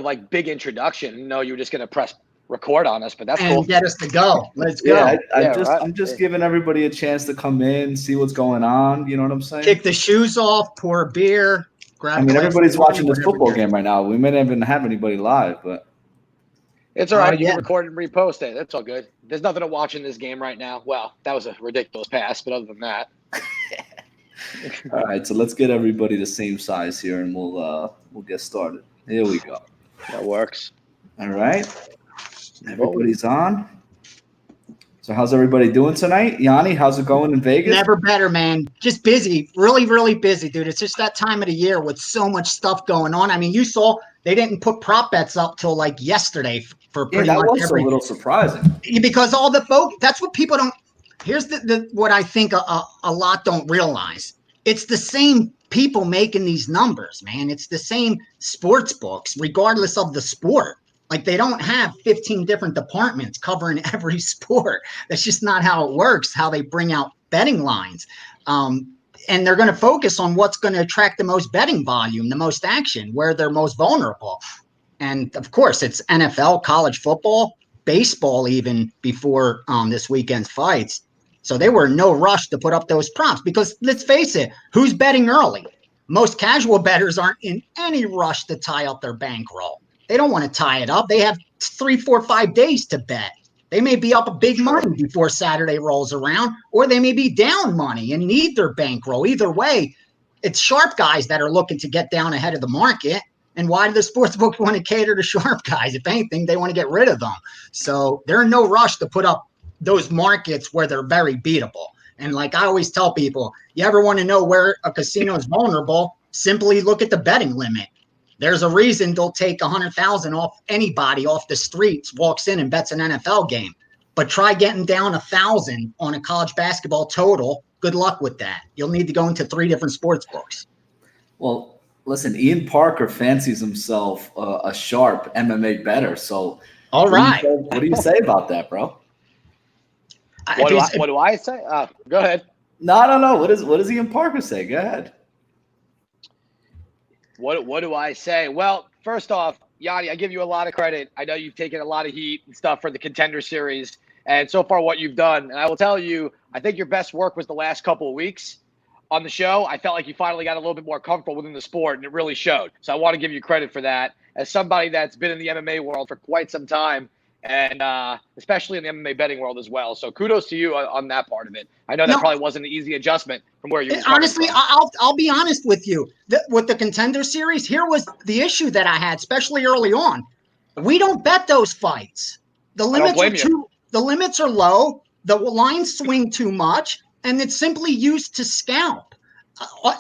like big introduction. No, you were just going to press record on us, but that's cool. And get us to go. Let's go. I'm just giving everybody a chance to come in, see what's going on. You know what I'm saying? Kick the shoes off, pour a beer, grab. Everybody's watching this football game right now. We may not even have anybody live, but it's all right. You can record and repost it. That's all good. There's nothing to watch in this game right now. Well, that was a ridiculous pass, but other than that. All right, so let's get everybody the same size here, and we'll get started. Here we go. That works. All right. Everybody's on. So how's everybody doing tonight? Gianni, how's it going in Vegas? Never better, man. Just busy. Really, really busy, dude. It's just that time of the year with so much stuff going on. I mean, you saw they didn't put prop bets up till like yesterday for pretty much everything. That was a little surprising. Because all the folks, that's what people don't. Here's what I think a lot don't realize. It's the same people making these numbers, man. It's the same sports books, regardless of the sport. Like, they don't have 15 different departments covering every sport. That's just not how it works, how they bring out betting lines. And they're going to focus on what's going to attract the most betting volume, the most action, where they're most vulnerable. And, of course, it's NFL, college football, baseball even before this weekend's fights. So they were in no rush to put up those props because, let's face it, who's betting early? Most casual bettors aren't in any rush to tie up their bankroll. They don't want to tie it up. They have 3, 4, 5 days to bet. They may be up a big money before Saturday rolls around, or they may be down money and need their bankroll. Either way, it's sharp guys that are looking to get down ahead of the market. And why do the sports books want to cater to sharp guys? If anything, they want to get rid of them. So they're in no rush to put up those markets where they're very beatable. And like I always tell people, you ever want to know where a casino is vulnerable, simply look at the betting limit. There's a reason they'll take 100,000 off anybody off the streets, walks in and bets an NFL game. But try getting down 1,000 on a college basketball total. Good luck with that. You'll need to go into 3 different sports books. Well, listen, Ian Parker fancies himself a sharp MMA bettor. So, all right, what do you say about that, bro? What do I say? Go ahead. No. What does Ian Parker say? Go ahead. What do I say? Well, first off, Gianni, I give you a lot of credit. I know you've taken a lot of heat and stuff for the Contender Series, and so far what you've done. And I will tell you, I think your best work was the last couple of weeks on the show. I felt like you finally got a little bit more comfortable within the sport, and it really showed. So I want to give you credit for that. As somebody that's been in the MMA world for quite some time, and especially in the MMA betting world as well. So kudos to you on that part of it. I know that probably wasn't an easy adjustment from where you were. Honestly, I'll be honest with you. With the Contender Series, here was the issue that I had, especially early on. We don't bet those fights. The limits are low. The lines swing too much, and it's simply used to scalp.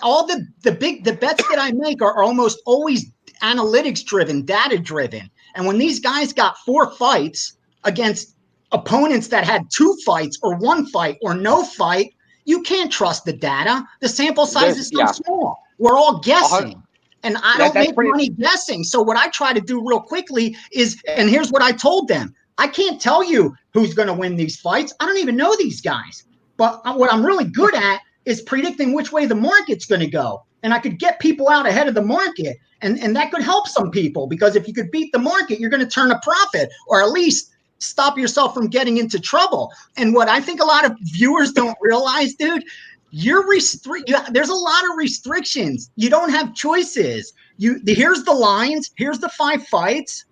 All the bets that I make are almost always analytics driven, data driven. And when these guys got 4 fights against opponents that had 2 fights or 1 fight or no fight, you can't trust the data. The sample size is so small. We're all guessing. And I don't make money guessing. So what I try to do real quickly is, and here's what I told them. I can't tell you who's going to win these fights. I don't even know these guys. But what I'm really good at is predicting which way the market's going to go. And I could get people out ahead of the market. And that could help some people, because if you could beat the market, you're going to turn a profit, or at least stop yourself from getting into trouble. And what I think a lot of viewers don't realize, dude, there's a lot of restrictions. You don't have choices. Here's the lines. Here's the 5 fights.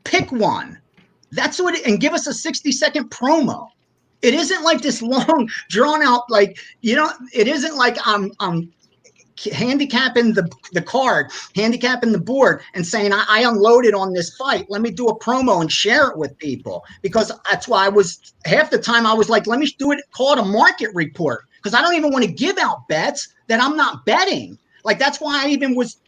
Pick one. That's what and give us a 60-second promo. It isn't like this long, drawn out, like, it isn't like I'm handicapping the card, handicapping the board, and saying I unloaded on this fight. Let me do a promo and share it with people, because that's why half the time I was like, let me call it a market report, because I don't even want to give out bets that I'm not betting. Like, that's why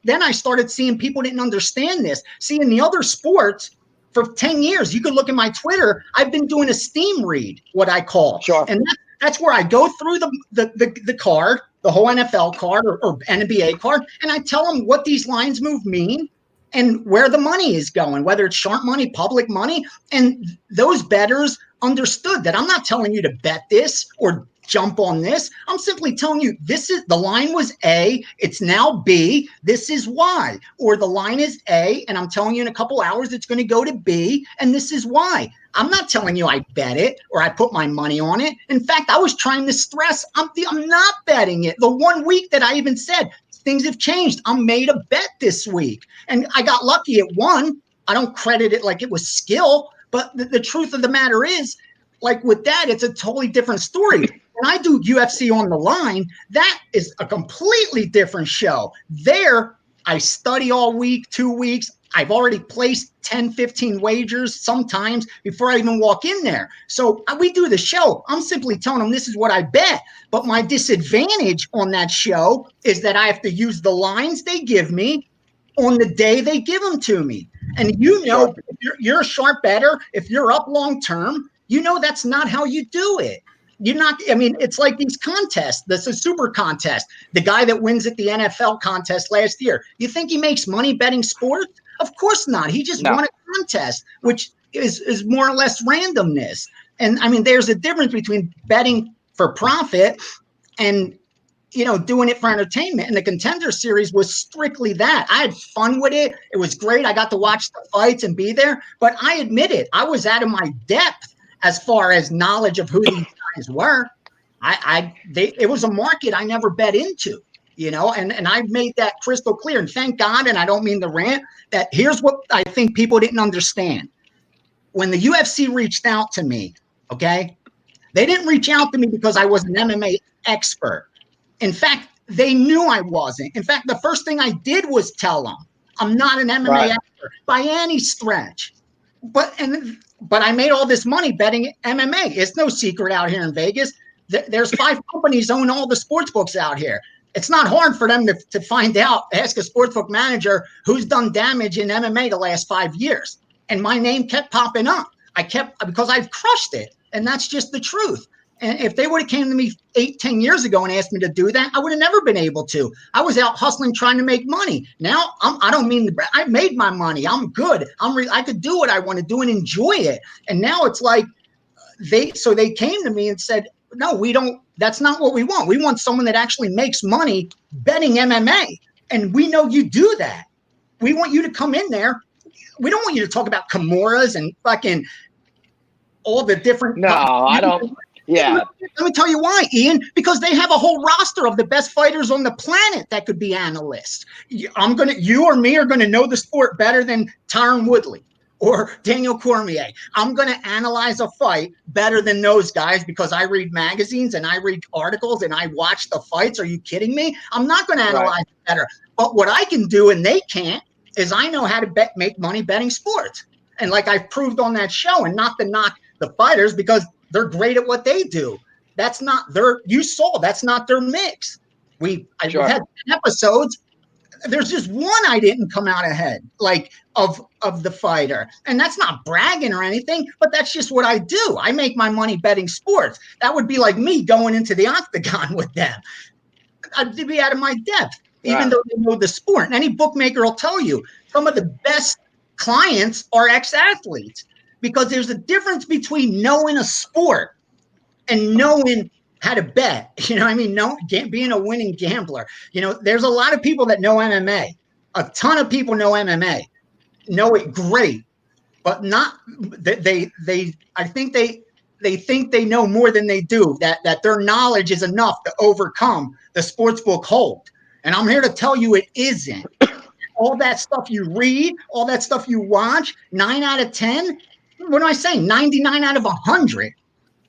then I started seeing people didn't understand this. See, in the other sports for 10 years, you could look at my Twitter, I've been doing a steam read, what I call. Sure. And that's where I go through the card, the whole NFL card or NBA card, and I tell them what these lines move mean and where the money is going, whether it's sharp money, public money. And those bettors understood that I'm not telling you to bet this or jump on this. I'm simply telling you, the line was A, it's now B, this is why. Or the line is A, and I'm telling you in a couple hours it's going to go to B, and this is why. I'm not telling you I bet it or I put my money on it. In fact, I was trying to stress I'm not betting it. The 1 week that I even said things have changed, I made a bet this week, and I got lucky at one. I don't credit it like it was skill, but the truth of the matter is, like with that, it's a totally different story. When I do UFC on the line, that is a completely different show. There, I study all week, 2 weeks. I've already placed 10, 15 wagers sometimes before I even walk in there. So we do the show. I'm simply telling them this is what I bet. But my disadvantage on that show is that I have to use the lines they give me on the day they give them to me. And if you're a sharp bettor, if you're up long term, that's not how you do it. It's like these contests. This is a super contest. The guy that wins at the NFL contest last year, you think he makes money betting sports? Of course not. He just won a contest, which is more or less randomness. And there's a difference between betting for profit and doing it for entertainment. And the Contender Series was strictly that. I had fun with it. It was great. I got to watch the fights and be there. But I admit it, I was out of my depth as far as knowledge of who these guys were. It was a market I never bet into, and I made that crystal clear. And thank God, and I don't mean to rant, that here's what I think people didn't understand. When the UFC reached out to me, okay, they didn't reach out to me because I was an MMA expert. In fact, they knew I wasn't. In fact, the first thing I did was tell them I'm not an MMA expert by any stretch. But I made all this money betting MMA. It's no secret out here in Vegas. There's 5 companies own all the sports books out here. It's not hard for them to find out. Ask a sportsbook manager who's done damage in MMA the last 5 years. And my name kept popping up. Because I've crushed it. And that's just the truth. And if they would have came to me 8-10 years ago and asked me to do that, I would have never been able to. I was out hustling, trying to make money. Now I made my money. I'm good. I could do what I want to do and enjoy it. And now it's like they came to me and said, no, we don't. That's not what we want. We want someone that actually makes money betting MMA. And we know you do that. We want you to come in there. We don't want you to talk about Kimuras and fucking all the different. No, I don't. Yeah. Let me tell you why, Ian. Because they have a whole roster of the best fighters on the planet that could be analysts. You or me are gonna know the sport better than Tyron Woodley or Daniel Cormier. I'm gonna analyze a fight better than those guys because I read magazines and I read articles and I watch the fights. Are you kidding me? I'm not gonna analyze it better. But what I can do and they can't is I know how to make money betting sports. And like I've proved on that show, and not to knock the fighters because they're great at what they do. That's not that's not their mix. We've had 10 episodes. There's just one I didn't come out ahead, like of the fighter. And that's not bragging or anything, but that's just what I do. I make my money betting sports. That would be like me going into the octagon with them. I'd be out of my depth, even though they know the sport. And any bookmaker will tell you some of the best clients are ex-athletes. Because there's a difference between knowing a sport and knowing how to bet. You know what I mean? Being a winning gambler. There's a lot of people that know MMA. A ton of people know MMA, know it great, but not I think they think they know more than they do, that their knowledge is enough to overcome the sportsbook hold. And I'm here to tell you it isn't. All that stuff you read, all that stuff you watch, 9 out of 10, what am I saying? 99 out of 100.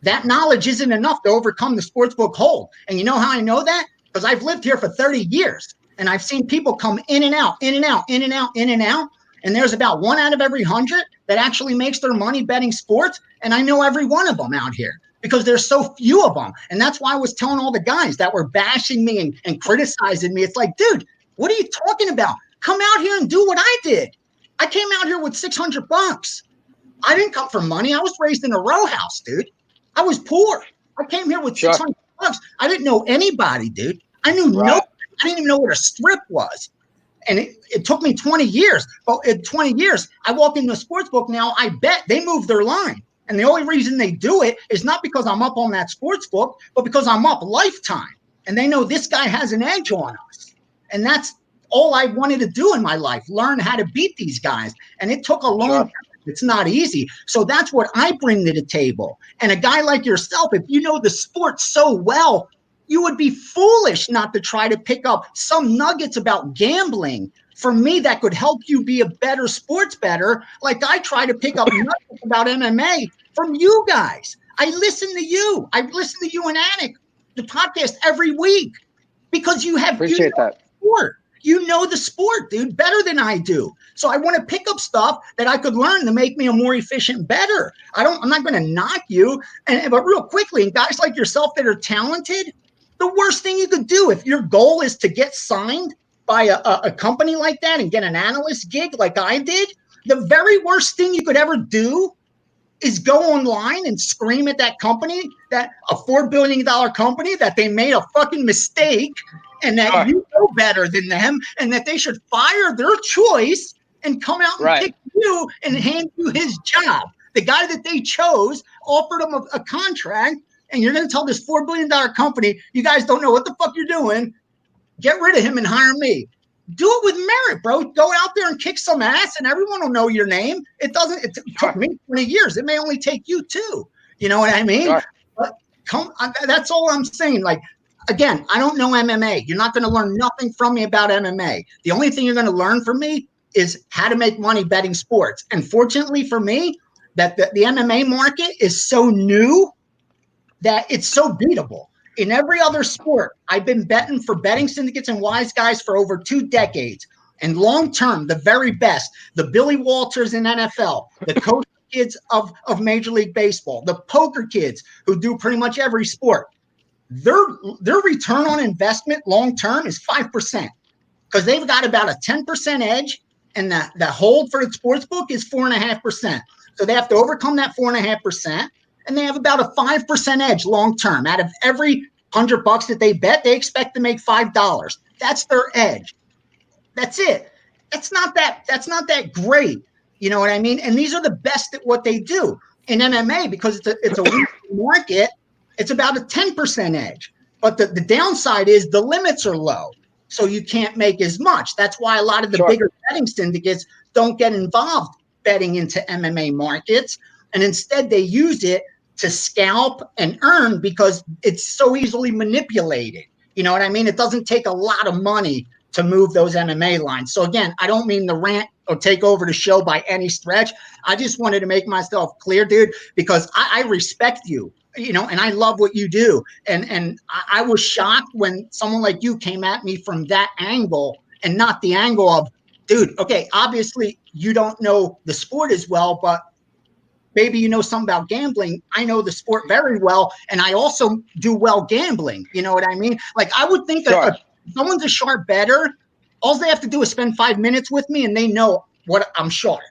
That knowledge isn't enough to overcome the sportsbook hold. And you know how I know that? Because I've lived here for 30 years and I've seen people come in and out, in and out, in and out, in and out. And there's about 1 out of every 100 that actually makes their money betting sports. And I know every one of them out here because there's so few of them. And that's why I was telling all the guys that were bashing me and criticizing me. It's like, dude, what are you talking about? Come out here and do what I did. I came out here with $600. I didn't come for money. I was raised in a row house, dude. I was poor. I came here with $600. I didn't know anybody, dude. I knew nobody. I didn't even know what a strip was. And it took me 20 years. But in 20 years, I walk into a sports book now. I bet they moved their line. And the only reason they do it is not because I'm up on that sports book, but because I'm up lifetime. And they know this guy has an edge on us. And that's all I wanted to do in my life, learn how to beat these guys. And it took a long time. It's not easy. So that's what I bring to the table. And a guy like yourself, if you know the sport so well, you would be foolish not to try to pick up some nuggets about gambling. For me, that could help you be a better sports bettor. Like I try to pick up nuggets about MMA from you guys. I listen to you. I listen to you and Anik, the podcast every week, because you have appreciate that sport. You know the sport, dude, better than I do. So I want to pick up stuff that I could learn to make me a more efficient bettor. I'm not going to knock you. But real quickly, and guys like yourself that are talented, the worst thing you could do if your goal is to get signed by a company like that and get an analyst gig like I did, the very worst thing you could ever do is go online and scream at that company, that a $4 billion company, that they made a fucking mistake and that you know better than them and that they should fire their choice and come out and pick you and hand you his job. The guy that they chose offered him a contract, and you're going to tell this $4 billion company, you guys don't know what the fuck you're doing. Get rid of him and hire me. Do it with merit, bro. Go out there and kick some ass and everyone will know your name. It took me 20 years. It may only take you 2. You know what I mean? But that's all I'm saying. Like, again, I don't know MMA. You're not going to learn nothing from me about MMA. The only thing you're going to learn from me is how to make money betting sports. And fortunately for me, that the MMA market is so new that it's so beatable. In every other sport, I've been betting for betting syndicates and wise guys for over 2 decades. And long term, the very best, the Billy Walters in NFL, the coach kids of Major League Baseball, the poker kids who do pretty much every sport, their return on investment long term is 5% because they've got about a 10% edge, and the hold for the sports book is 4.5%. So they have to overcome that 4.5%. And they have about a 5% edge long term. Out of every $100 that they bet, they expect to make $5. That's their edge. That's it. That's not that great. You know what I mean? And these are the best at what they do. In MMA, because it's a weak market, it's about a 10% edge. But the downside is the limits are low. So you can't make as much. That's why a lot of the bigger betting syndicates don't get involved betting into MMA markets. And instead they use it to scalp and earn because it's so easily manipulated. You know what I mean? It doesn't take a lot of money to move those MMA lines. So again, I don't mean to rant or take over the show by any stretch. I just wanted to make myself clear, dude, because I respect you, you know, and I love what you do. And I was shocked when someone like you came at me from that angle and not the angle of, dude, okay, obviously you don't know the sport as well, but maybe you know something about gambling. I know the sport very well, and I also do well gambling. You know what I mean? Like, I would think that if someone's a sharp bettor, all they have to do is spend 5 minutes with me, and they know what I'm sharp.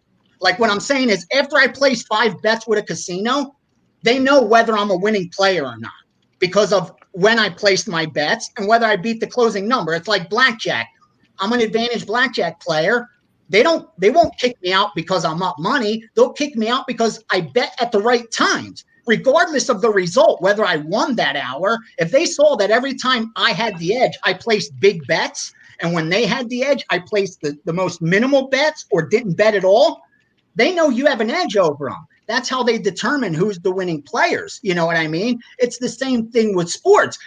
Like, what I'm saying is, after I place 5 bets with a casino, they know whether I'm a winning player or not because of when I placed my bets and whether I beat the closing number. It's like blackjack. I'm an advantage blackjack player. They won't kick me out because I'm up money. They'll kick me out because I bet at the right times, regardless of the result, whether I won that hour. If they saw that every time I had the edge, I placed big bets, and when they had the edge, I placed the most minimal bets or didn't bet at all, they know you have an edge over them. That's how they determine who's the winning players. You know what I mean? It's the same thing with sports.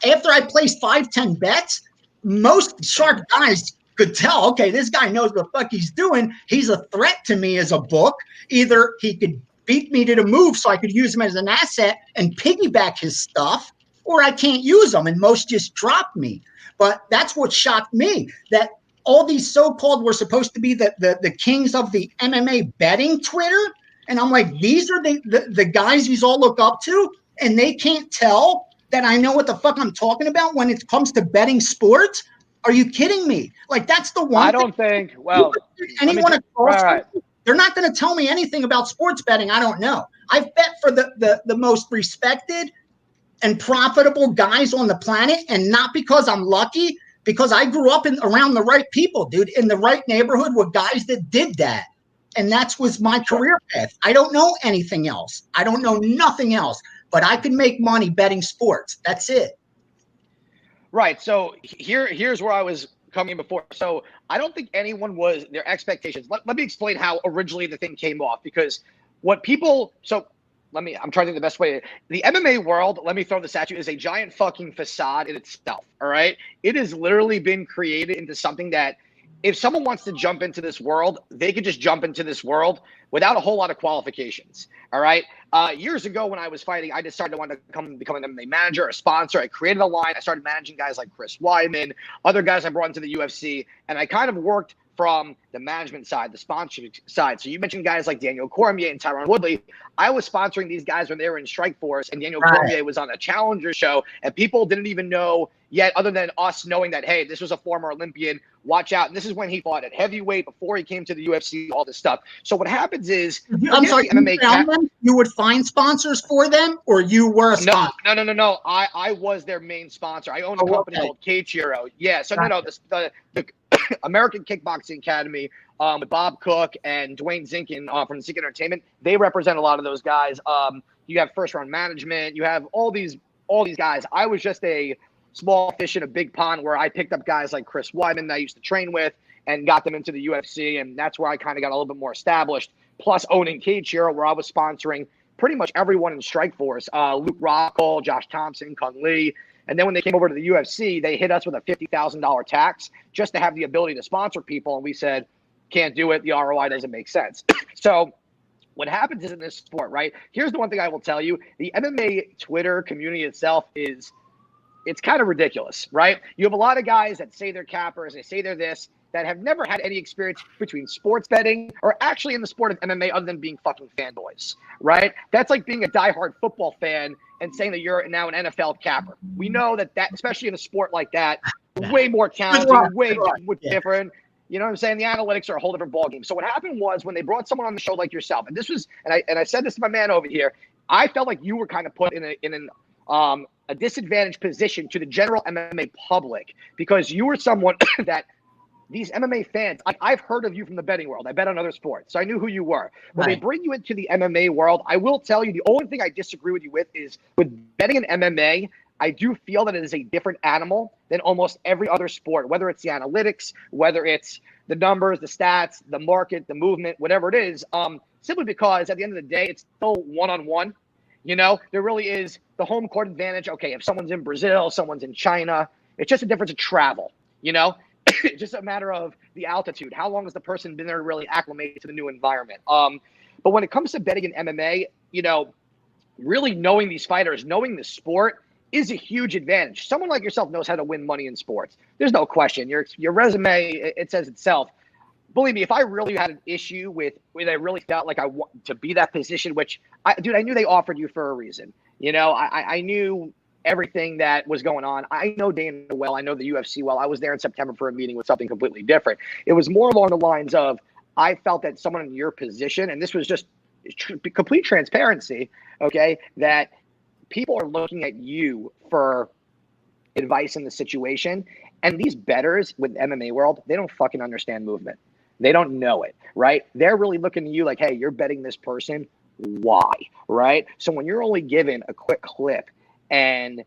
After I placed 5-10 bets, most sharp guys could tell, okay, this guy knows what the fuck he's doing. He's a threat to me as a book. Either he could beat me to the move so I could use him as an asset and piggyback his stuff, or I can't use him, and most just drop me. But that's what shocked me, that all these so-called were supposed to be the kings of the MMA betting Twitter. And I'm like, these are the guys you all look up to, and they can't tell that I know what the fuck I'm talking about when it comes to betting sports. Are you kidding me? Like, that's the one. I don't think. Well, anyone across, they're not going to tell me anything about sports betting. I don't know. I've bet for the most respected and profitable guys on the planet, and not because I'm lucky, because I grew up around the right people, dude, in the right neighborhood with guys that did that. And that was my career path. I don't know anything else. I don't know nothing else, but I could make money betting sports. That's it. Right. So here's where I was coming before. So I don't think anyone was their expectations. Let me explain how originally the thing came off, because what people, so I'm trying to think the best way. The MMA world, let me throw this at you, is a giant fucking facade in itself. All right. It has literally been created into something that if someone wants to jump into this world, they could just jump into this world without a whole lot of qualifications. All right. Years ago when I was fighting, I decided I wanted to become an MMA manager, a sponsor. I created a line. I started managing guys like Chris Weidman, other guys I brought into the UFC, and I kind of worked from the management side, the sponsorship side. So you mentioned guys like Daniel Cormier and Tyron Woodley. I was sponsoring these guys when they were in Strikeforce, and Daniel Cormier was on a Challenger show, and people didn't even know yet, other than us knowing that, hey, this was a former Olympian, watch out. And this is when he fought at heavyweight before he came to the UFC, all this stuff. So what happens is, I'm sorry, you would find sponsors for them, or you were a sponsor? No. I was their main sponsor. I own a company called K-Chiro. Yeah, so the American Kickboxing Academy with Bob Cook and Dwayne Zinkin from Zinkin Entertainment, they represent a lot of those guys. You have First Round Management. You have all these guys. I was just a small fish in a big pond where I picked up guys like Chris Weidman that I used to train with and got them into the UFC, and that's where I kind of got a little bit more established. Plus owning K-Chiro, where I was sponsoring pretty much everyone in Strikeforce, Luke Rockall, Josh Thompson, Kung Lee. And then when they came over to the UFC, they hit us with a $50,000 tax just to have the ability to sponsor people. And we said, can't do it. The ROI doesn't make sense. So what happens is in this sport, right? Here's the one thing I will tell you. The MMA Twitter community itself it's kind of ridiculous, right? You have a lot of guys that say they're cappers, they say they're this, that have never had any experience between sports betting or actually in the sport of MMA other than being fucking fanboys, right? That's like being a diehard football fan and saying that you're now an NFL capper. We know that especially in a sport like that, way more challenging, way different. You know what I'm saying? The analytics are a whole different ballgame. So what happened was when they brought someone on the show like yourself, and this was, and I said this to my man over here, I felt like you were kind of put in a disadvantaged position to the general MMA public because you were someone that these MMA fans, I've heard of you from the betting world. I bet on other sports, so I knew who you were. When they bring you into the MMA world, I will tell you the only thing I disagree with you with is with betting in MMA, I do feel that it is a different animal than almost every other sport, whether it's the analytics, whether it's the numbers, the stats, the market, the movement, whatever it is, simply because at the end of the day, it's still one-on-one. You know, there really is the home court advantage. Okay, if someone's in Brazil, someone's in China, it's just a difference of travel, you know? It's just a matter of the altitude. How long has the person been there to really acclimate to the new environment? But when it comes to betting in MMA, you know, really knowing these fighters, knowing the sport is a huge advantage. Someone like yourself knows how to win money in sports. There's no question. Your resume, it says itself. Believe me, if I really had an issue with I really felt like I want to be that position, which I knew they offered you for a reason. You know, I knew everything that was going on. I know Dana well. I know the UFC well. I was there in September for a meeting with something completely different. It was more along the lines of I felt that someone in your position, and this was just complete transparency, okay, that people are looking at you for advice in the situation. And these bettors with MMA world, they don't fucking understand movement. They don't know it, right? They're really looking at you like, hey, you're betting this person. Why, right? So when you're only given a quick clip and,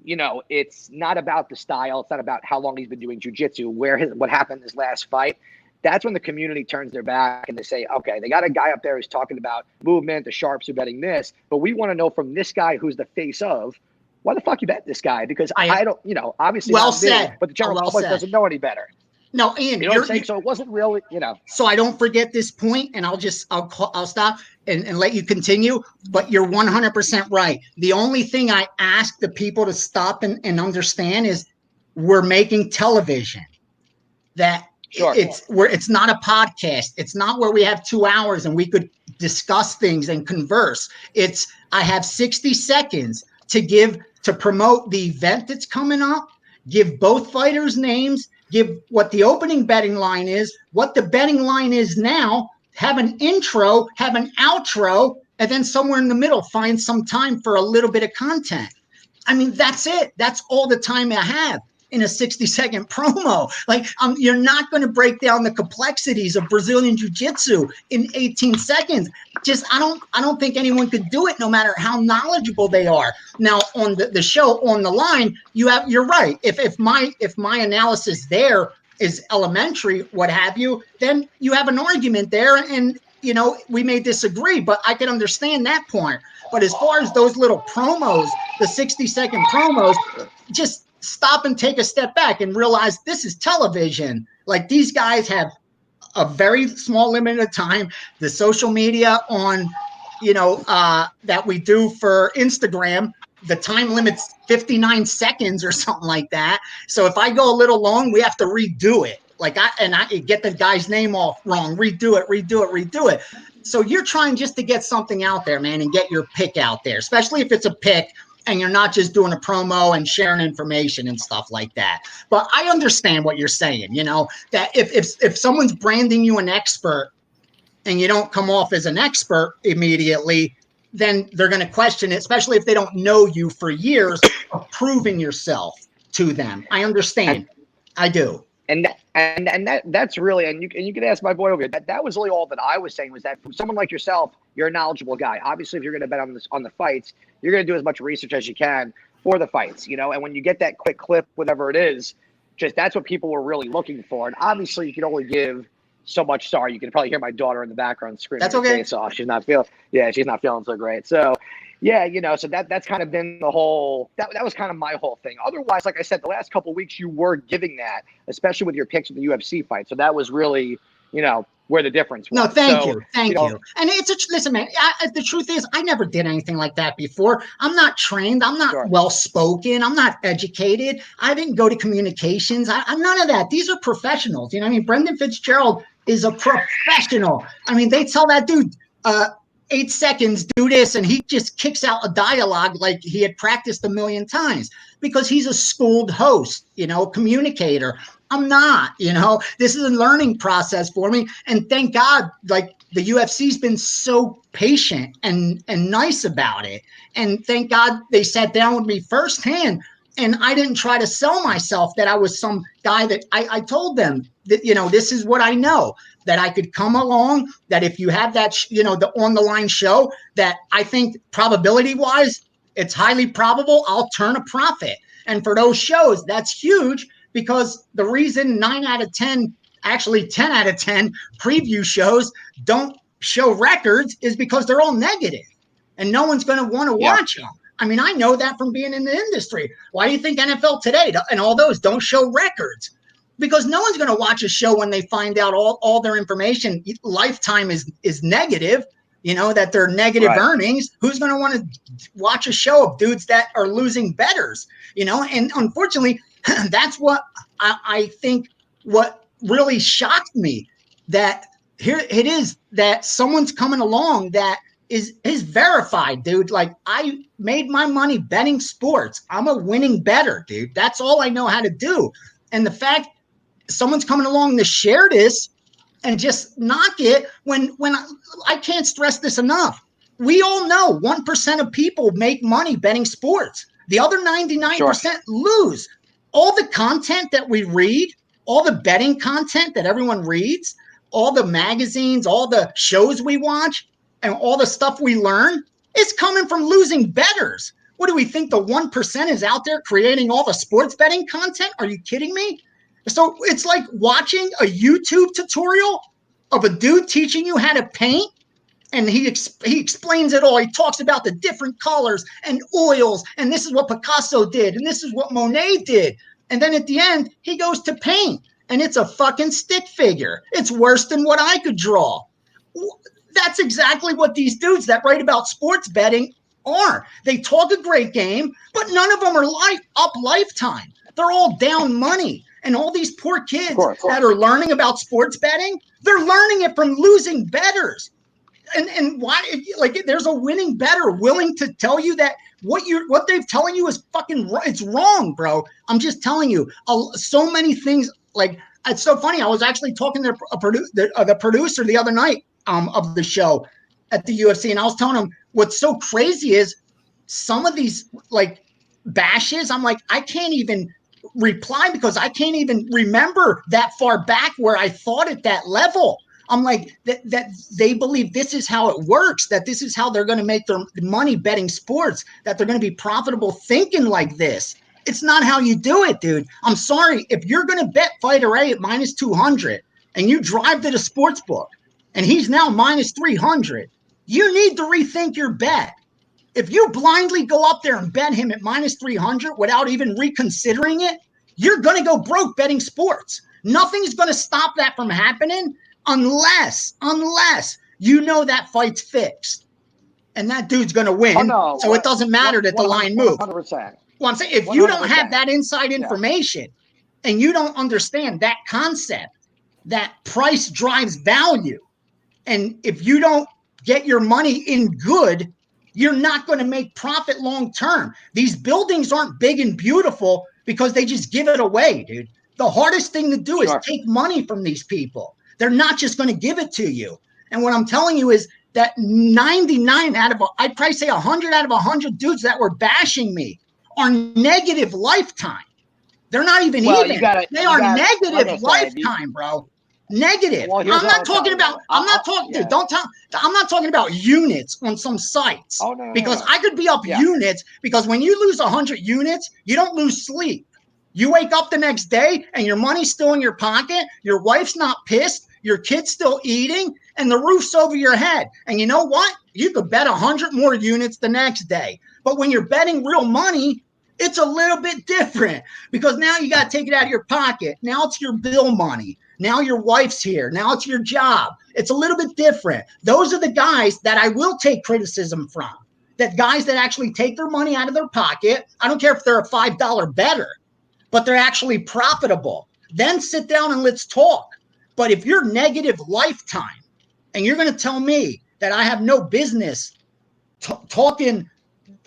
you know, it's not about the style. It's not about how long he's been doing jiu-jitsu, what happened in his last fight. That's when the community turns their back and they say, okay, they got a guy up there who's talking about movement, the sharps who betting this, but we want to know from this guy who's the face of, why the fuck you bet this guy? Because I don't, you know, obviously well said, but the general public doesn't know any better. No, Ian, you know what I'm saying? So it wasn't really, you know. So I don't forget this point, and I'll stop and let you continue. But you're 100% right. The only thing I ask the people to stop and understand is we're making television. That sure. It's not a podcast. It's not where we have 2 hours and we could discuss things and converse. I have 60 seconds to promote the event that's coming up, give both fighters names, give what the opening betting line is, what the betting line is now, have an intro, have an outro, and then somewhere in the middle, find some time for a little bit of content. I mean, that's it. That's all the time I have. in a 60-second promo. Like, you're not going to break down the complexities of Brazilian Jiu-Jitsu in 18 seconds. Just, I don't think anyone could do it, no matter how knowledgeable they are. Now, on the show On the Line, you're right. If my analysis there is elementary, what have you, then you have an argument there, and we may disagree, but I can understand that point. But as far as those little promos, the 60-second promos, just stop and take a step back and realize this is television. Like, these guys have a very small limited time. The social media on, that we do for Instagram, the time limit's 59 seconds or something like that. So if I go a little long, we have to redo it. Like, I get the guy's name off wrong, redo it. So you're trying just to get something out there, man, and get your pick out there, especially if it's a pick and you're not just doing a promo and sharing information and stuff like that. But I understand what you're saying, that if someone's branding you an expert and you don't come off as an expert immediately, then they're going to question it, especially if they don't know you for years of proving yourself to them. I understand. I do. And that's really, and you can ask my boy over here, that was really all that I was saying, was that for someone like yourself, you're a knowledgeable guy. Obviously, if you're going to bet on the fights, you're going to do as much research as you can for the fights, and when you get that quick clip, whatever it is, just that's what people were really looking for. And obviously, you can only give so much. Sorry, you can probably hear my daughter in the background screaming. That's okay. So she's not feeling so great. So yeah, so that's kind of been the whole, that was kind of my whole thing. Otherwise, like I said, the last couple of weeks you were giving that, especially with your picks of the UFC fight. So that was really, where the difference was. No, thank you. And listen, man, the truth is, I never did anything like that before. I'm not trained. I'm not well-spoken. I'm not educated. I didn't go to communications. I'm none of that. These are professionals. Brendan Fitzgerald is a professional. They tell that dude, 8 seconds, do this, and he just kicks out a dialogue like he had practiced a million times because he's a schooled host, communicator. I'm not, this is a learning process for me. And thank God, like, the UFC's been so patient and nice about it. And thank God they sat down with me firsthand. And I didn't try to sell myself that I was some guy that I told them that, this is what I know, that I could come along, that if you have that, the On the Line show, that I think probability wise, it's highly probable I'll turn a profit. And for those shows, that's huge, because the reason 9 out of 10, actually 10 out of 10 preview shows don't show records is because they're all negative and no one's going to want to watch them. I know that from being in the industry. Why do you think NFL Today and all those don't show records? Because no one's going to watch a show when they find out all their information lifetime is negative, that they're negative earnings. Who's going to want to watch a show of dudes that are losing bettors, And unfortunately, that's what I think what really shocked me, that here it is that someone's coming along that is verified, dude. Like, I made my money betting sports. I'm a winning bettor, dude. That's all I know how to do. And the fact someone's coming along to share this and just knock it when I can't stress this enough. We all know 1% of people make money betting sports. The other 99% lose. All the content that we read, all the betting content that everyone reads, all the magazines, all the shows we watch, and all the stuff we learn is coming from losing bettors. What do we think, the 1% is out there creating all the sports betting content? Are you kidding me? So it's like watching a YouTube tutorial of a dude teaching you how to paint, and he explains it all. He talks about the different colors and oils, and this is what Picasso did, and this is what Monet did. And then at the end, he goes to paint, and it's a fucking stick figure. It's worse than what I could draw. That's exactly what these dudes that write about sports betting are. They talk a great game, but none of them are up lifetime. They're all down money. And all these poor kids that are learning about sports betting, they're learning it from losing bettors. And why, like, there's a winning bettor willing to tell you that what they're telling you is fucking, it's wrong, bro. I'm just telling you, so many things. Like, it's so funny. I was actually talking to the producer the other night of the show at the UFC, and I was telling him what's so crazy is some of these, like, bashes. I'm like, I can't even reply because I can't even remember that far back where I thought at that level. I'm like, that they believe this is how it works, that this is how they're going to make their money betting sports, that they're going to be profitable thinking like this. It's not how you do it, dude. I'm sorry. If you're going to bet fighter A at minus 200 and you drive to the sports book and he's now minus 300, you need to rethink your bet. If you blindly go up there and bet him at minus 300 without even reconsidering it, you're going to go broke betting sports. Nothing's going to stop that from happening unless you know that fight's fixed and that dude's going to win. Oh, no. So it doesn't matter that the line moved. 100%. Well, I'm saying if you don't have that inside information and you don't understand that concept, that price drives value, and if you don't get your money in good, you're not going to make profit long term. These buildings aren't big and beautiful because they just give it away, dude. The hardest thing to do is take money from these people. They're not just going to give it to you. And what I'm telling you is that 99 out of, I'd probably say 100 out of 100 dudes that were bashing me are negative lifetime. They're not even even. They are negative lifetime, bro. Negative. Well, I'm not talking about. I'm not talking. Dude, don't tell. I'm not talking about units on some sites. Oh, no, because I could be up units. Because when you lose 100 units, you don't lose sleep. You wake up the next day and your money's still in your pocket. Your wife's not pissed. Your kid's still eating, and the roof's over your head. And you know what? You could bet 100 more units the next day. But when you're betting real money, it's a little bit different because now you got to take it out of your pocket. Now it's your bill money. Now your wife's here. Now it's your job. It's a little bit different. Those are the guys that I will take criticism from. That guys that actually take their money out of their pocket. I don't care if they're a $5 bettor, but they're actually profitable. Then sit down and let's talk. But if you're negative lifetime and you're going to tell me that I have no business talking,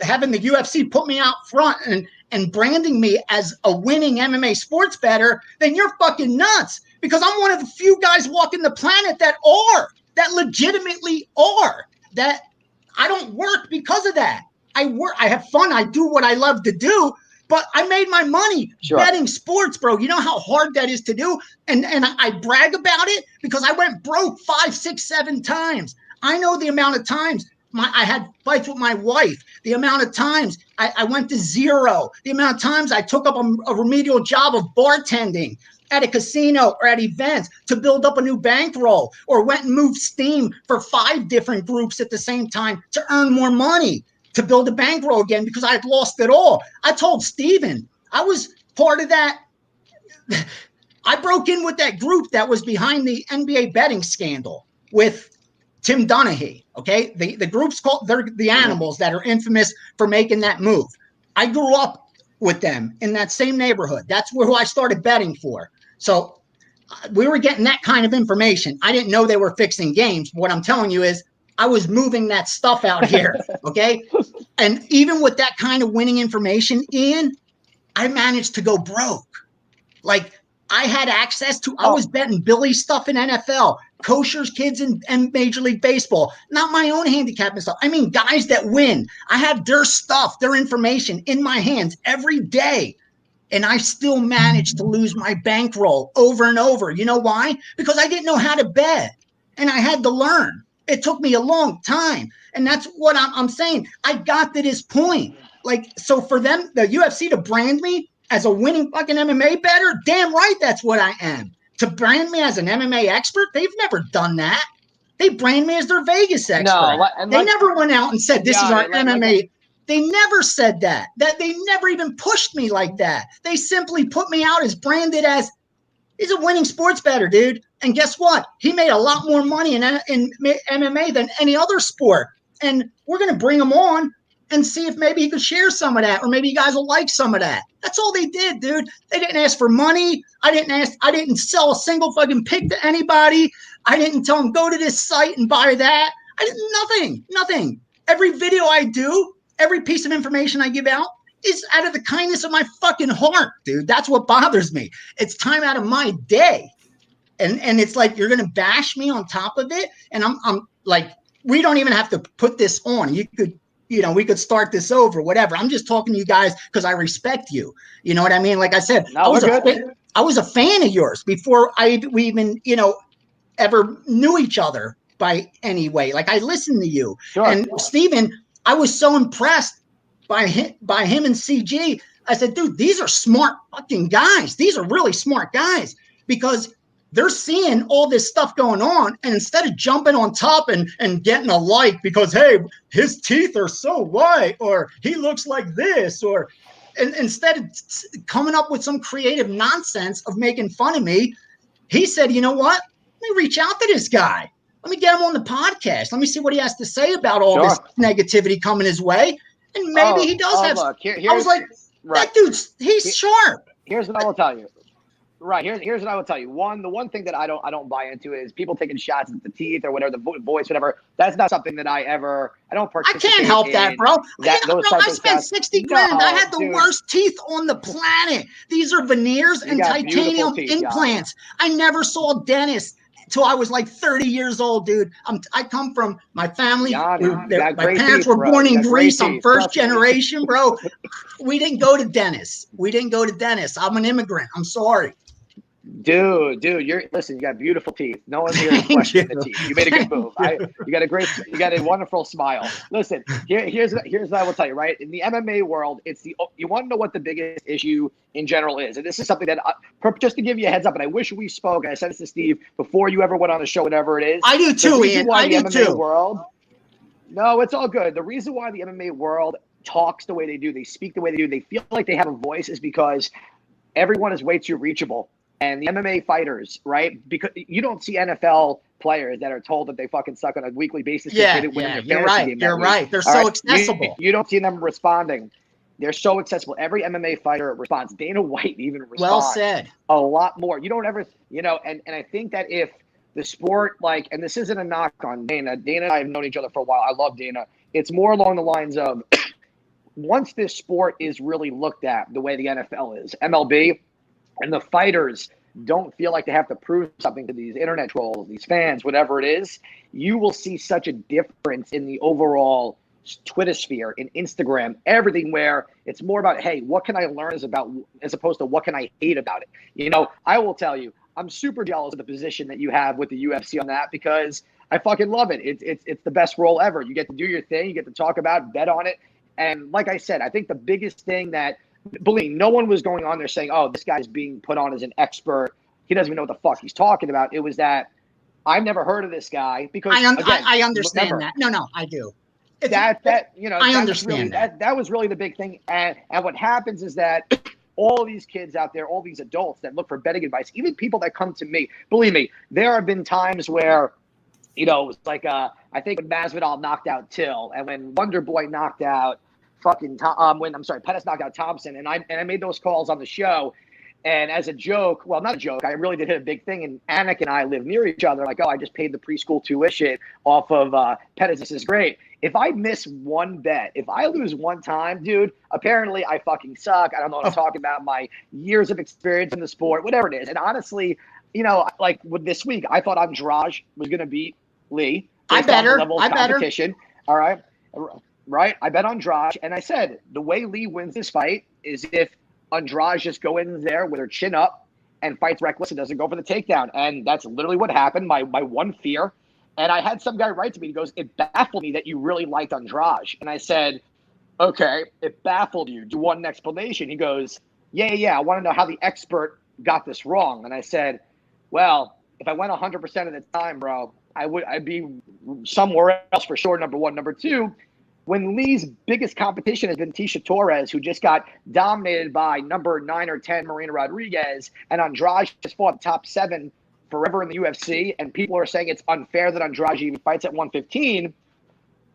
having the UFC put me out front and branding me as a winning MMA sports bettor, then you're fucking nuts. Because I'm one of the few guys walking the planet that legitimately are. That I don't work because of that. I work, I have fun, I do what I love to do, but I made my money betting sports, bro. You know how hard that is to do? And I brag about it because I went broke 5, 6, 7 times. I know the amount of times I had fights with my wife, the amount of times I went to zero, the amount of times I took up a remedial job of bartending at a casino or at events to build up a new bankroll, or went and moved steam for 5 different groups at the same time to earn more money, to build a bankroll again because I had lost it all. I told Steven, I was part of that. I broke in with that group that was behind the NBA betting scandal with Tim Donaghy, okay? The group's called, they're the Animals that are infamous for making that move. I grew up with them in that same neighborhood. That's who I started betting for. So we were getting that kind of information. I didn't know they were fixing games. What I'm telling you is I was moving that stuff out here, okay? And even with that kind of winning information, Ian, I managed to go broke. Like, I had access to, I was betting Billy stuff in NFL, Kosher's kids in Major League Baseball, not my own handicap and stuff. I mean, guys that win. I have their stuff, their information in my hands every day. And I still managed to lose my bankroll over and over. You know why? Because I didn't know how to bet. And I had to learn. It took me a long time. And that's what I'm saying. I got to this point. Like, so for them, the UFC to brand me as a winning fucking MMA bettor, damn right that's what I am. To brand me as an MMA expert, they've never done that. They brand me as their Vegas expert. No, they never went out and said, this is our MMA. They never said that. That they never even pushed me like that. They simply put me out as branded as, he's a winning sports bettor, dude. And guess what? He made a lot more money in MMA than any other sport. And we're going to bring him on and see if maybe he could share some of that, or maybe you guys will like some of that. That's all they did, dude. They didn't ask for money. I didn't sell a single fucking pick to anybody. I didn't tell them, go to this site and buy that. I did nothing. Every video I do, every piece of information I give out is out of the kindness of my fucking heart, dude. That's what bothers me. It's time out of my day. And it's like, you're going to bash me on top of it. And I'm like, we don't even have to put this on. You could we could start this over, whatever. I'm just talking to you guys because I respect you. You know what I mean? Like I said, no, I was a fan of yours before we even, ever knew each other by any way. Like I listened to you. Sure. And Steven, I was so impressed by him and CG. I said, dude, these are smart fucking guys. These are really smart guys because they're seeing all this stuff going on. And instead of jumping on top and getting a like because, hey, his teeth are so white or he looks like this or instead of coming up with some creative nonsense of making fun of me, he said, you know what? Let me reach out to this guy. Let me get him on the podcast. Let me see what he has to say about all this negativity coming his way. And maybe he does have. Look, I was like, that dude's he's sharp. Here's what I will tell you. Right. Here's what I will tell you. The one thing that I don't buy into is people taking shots at the teeth or whatever, the voice, whatever. That's not something that I don't participate in. I can't help that, bro. I spent $60 grand. I had the worst teeth on the planet. These are veneers and titanium implants. I never saw a dentist till I was like 30 years old, dude. I come from my family. My parents were born in Greece. I'm first generation, bro. We didn't go to dentists. I'm an immigrant. I'm sorry. Dude, you got beautiful teeth. No one's here to question the teeth. You made a good move. You got a wonderful smile. Listen, here's what I will tell you, right? In the MMA world, you want to know what the biggest issue in general is. And this is something that, just to give you a heads up, and I wish we spoke, and I said this to Steve before you ever went on the show, whatever it is. I do too, Ian. I do too. No, it's all good. The reason why the MMA world talks the way they do, they speak the way they do, they feel like they have a voice is because everyone is way too reachable. And the MMA fighters, right? Because you don't see NFL players that are told that they fucking suck on a weekly basis. You're right. They're so accessible. You don't see them responding. They're so accessible. Every MMA fighter responds. Dana White even responds. Well said. A lot more. You don't ever, and I think that if the sport, and this isn't a knock on Dana. Dana and I have known each other for a while. I love Dana. It's more along the lines of once this sport is really looked at the way the NFL is, MLB, and the fighters don't feel like they have to prove something to these internet trolls, these fans, whatever it is, you will see such a difference in the overall Twitter sphere, in Instagram, everything, where it's more about, hey, what can I learn as opposed to what can I hate about it? I will tell you, I'm super jealous of the position that you have with the UFC on that because I fucking love it. It's the best role ever. You get to do your thing. You get to talk about, bet on it. And like I said, I think the biggest thing that, believe me, no one was going on there saying, oh, this guy's being put on as an expert. He doesn't even know what the fuck he's talking about. It was that I've never heard of this guy because I understand that. No, I do. I understand that. That was really the big thing. And what happens is that all these kids out there, all these adults that look for betting advice, even people that come to me, believe me, there have been times where, it was like, I think when Masvidal knocked out Till and when Wonder Boy knocked out Pettis knocked out Thompson, and I made those calls on the show, and as a joke, well, not a joke, I really did hit a big thing, and Anik and I live near each other, like, oh, I just paid the preschool tuition off of Pettis, this is great. If I miss one bet, if I lose one time, dude, apparently I fucking suck, I don't know what I'm talking about, my years of experience in the sport, whatever it is, and honestly, like with this week, I thought Andrade was going to beat Lee. I better. All right. Right, I bet Andrade, and I said the way Lee wins this fight is if Andrade just go in there with her chin up and fights reckless and doesn't go for the takedown, and that's literally what happened. My one fear, and I had some guy write to me. He goes, "It baffled me that you really liked Andrade," and I said, "Okay, it baffled you. Do you want an explanation?" He goes, "Yeah. I want to know how the expert got this wrong," and I said, "Well, if I went 100% of the time, bro, I'd be somewhere else for sure. Number one, number two." When Lee's biggest competition has been Tisha Torres, who just got dominated by number 9 or 10 Marina Rodriguez, and Andrade just fought top 7 forever in the UFC, and people are saying it's unfair that Andrade even fights at 115,